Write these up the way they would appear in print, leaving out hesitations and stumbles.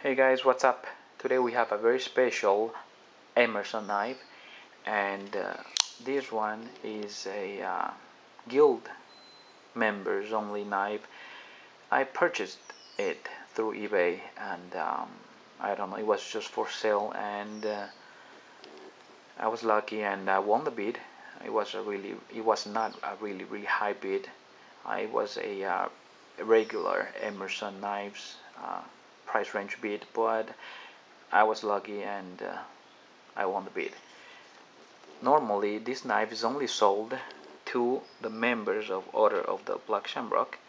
Hey guys, what's up? Today we have a very special Emerson knife, and this one is a guild members only knife. I purchased it through eBay, and I don't know, it was just for sale, and I was lucky and I won the bid. It was not a really high bid. It was a regular Emerson knives price range bid, but I was lucky and I won the bid. Normally, this knife is only sold to the members of Order of the Black Shamrock,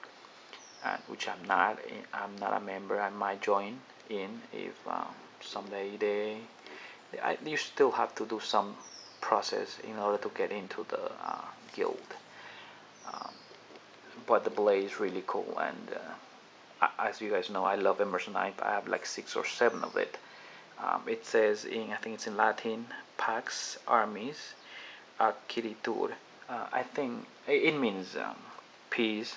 which I'm not. I'm not a member. I might join in if someday you still have to do some process in order to get into the guild. Um, but the blade is really cool, and as you guys know, I love Emerson knife. I have like 6 or 7 of it. It says I think it's in Latin, Pax Armis Acquiritur. I think it means peace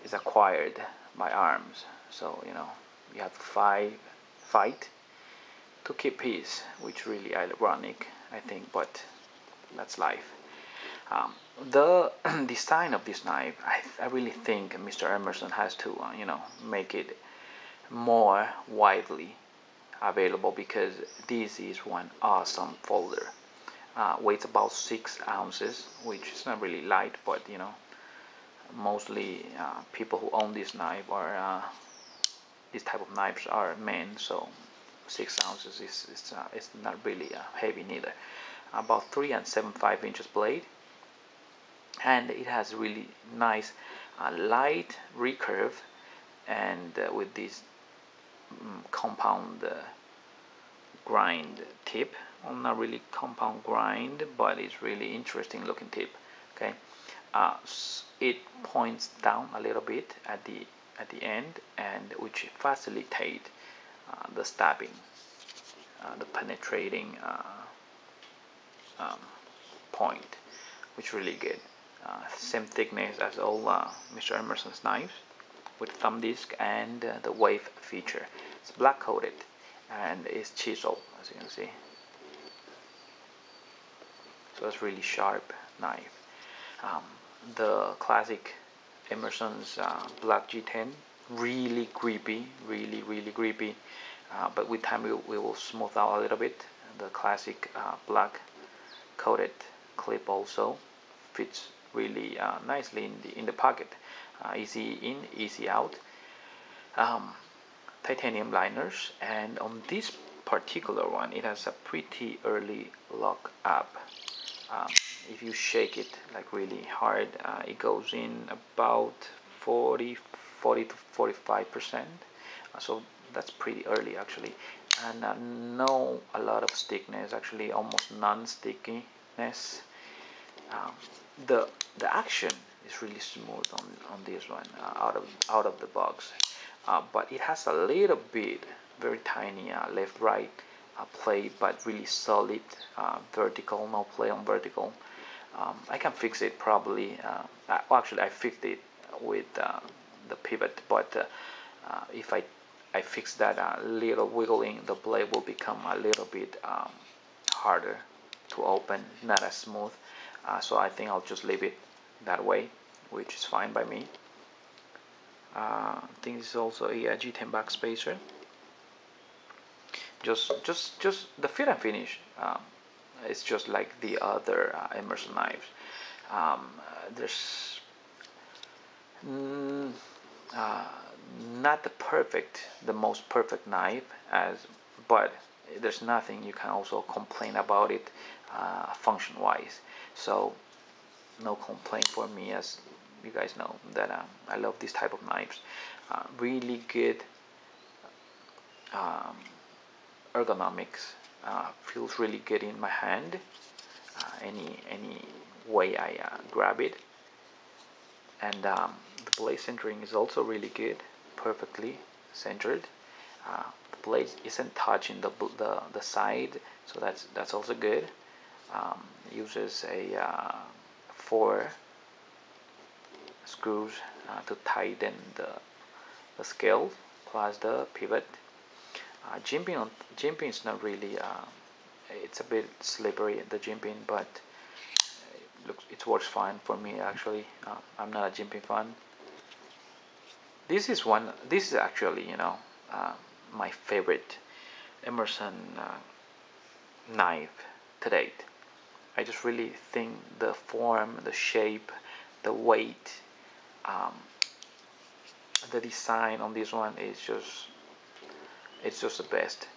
is acquired by arms. So you have to fight to keep peace, which really ironic, I think, but that's life. Um, the design of this knife, I really think Mr. Emerson has to, make it more widely available because this is one awesome folder. Weighs about 6 ounces, which is not really light, but mostly people who own this knife or this type of knives are men, so 6 ounces is not really heavy neither. About 3 and 7/5 inches blade, and it has really nice light recurve, and with this compound grind tip. Well, not really compound grind, but it's really interesting looking tip. Okay, it points down a little bit at the end, and which facilitate the stabbing, the penetrating um, point, which really good. Same thickness as all Mr. Emerson's knives, with thumb disc and the wave feature. It's black coated and it's chiseled, as you can see. So it's really sharp knife. Um, the classic Emerson's black G10, really grippy, really grippy. But with time we will smooth out a little bit. The classic black coated clip also fits really nicely in the pocket. Easy in, easy out. Um, Titanium liners, and on this particular one it has a pretty early lock up. um, if you shake it like really hard, it goes in about 40 to 45%, so that's pretty early actually, and no a lot of stickiness, actually almost non-stickiness. um, the action is really smooth on this one, out of the box, but it has a little bit very tiny left right play, but really solid vertical, no play on vertical. I can fix it probably. Actually, I fixed it with the pivot, but if I fix that little wiggling, the blade will become a little bit harder to open, not as smooth. So I think I'll just leave it that way, which is fine by me. I think this is also a G10 backspacer. Just the fit and finish. It's just like the other Emerson knives. There's mm, uh, not the most perfect knife, but there's nothing you can also complain about it function wise. So no complaint for me, as you guys know that I love this type of knives. Really good um, ergonomics. Feels really good in my hand. Any way I grab it, and the blade centering is also really good, perfectly centered. The blade isn't touching the side, so that's also good. Uses a 4 screws to tighten the scale plus the pivot. Jimping is not really. It's a bit slippery, the jimping, but it works fine for me actually. I'm not a jimping fan. This is one. This is actually my favorite Emerson knife to date. I just really think the form, the shape, the weight, um, the design on this one is just the best.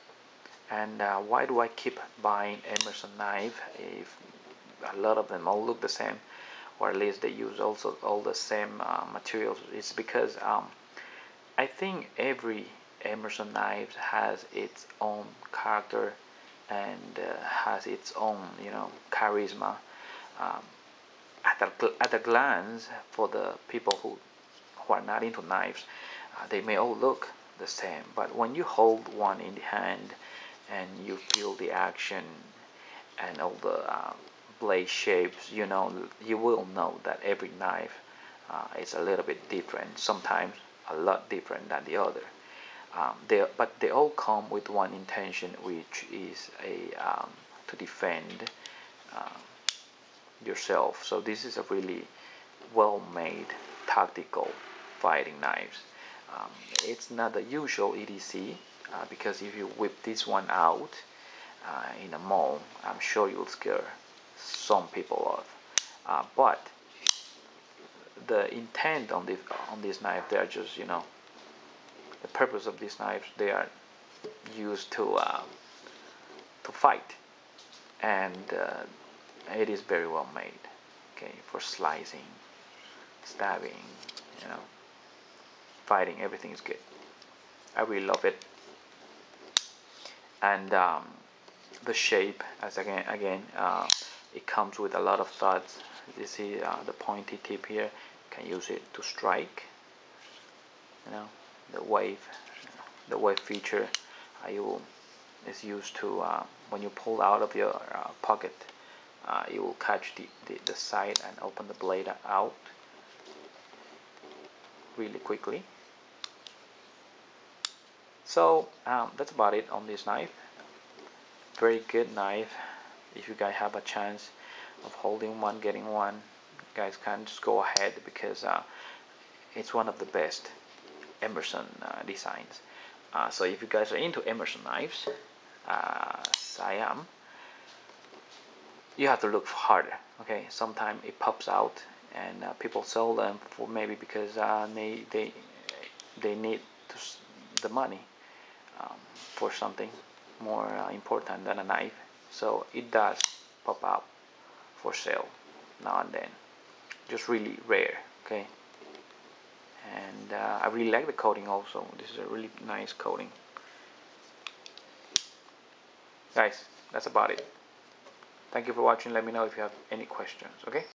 And why do I keep buying Emerson knife if a lot of them all look the same, or at least they use also all the same materials? It's because I think every Emerson knife has its own character and has its own charisma. Um, at a glance, for the people who are not into knives, they may all look the same, but when you hold one in the hand and you feel the action and all the blade shapes, you will know that every knife is a little bit different, sometimes a lot different than the other. But they all come with one intention, which is to defend uh, yourself. So this is a really well-made tactical fighting knives. Um, it's not the usual EDC because if you whip this one out in a mall, I'm sure you'll scare some people off. But the intent on this knife, they are just the purpose of these knives. They are used to fight, and it is very well made. Okay, for slicing, stabbing, you know, fighting, everything is good. I really love it, and the shape, as again, it comes with a lot of studs. You see the pointy tip here. You can use it to strike. The wave feature. You is used to when you pull out of your pocket, you will catch the side and open the blade out really quickly. So that's about it on this knife. Very good knife. If you guys have a chance of holding one, getting one, you guys can just go ahead because it's one of the best Emerson designs. So if you guys are into Emerson knives, as I am, you have to look harder. Okay, sometimes it pops out, and people sell them for maybe because they need the money for something more important than a knife. So it does pop out for sale now and then. Just really rare. Okay, and I really like the coating also. This is a really nice coating. Guys, that's about it. Thank you for watching. Let me know if you have any questions. Okay.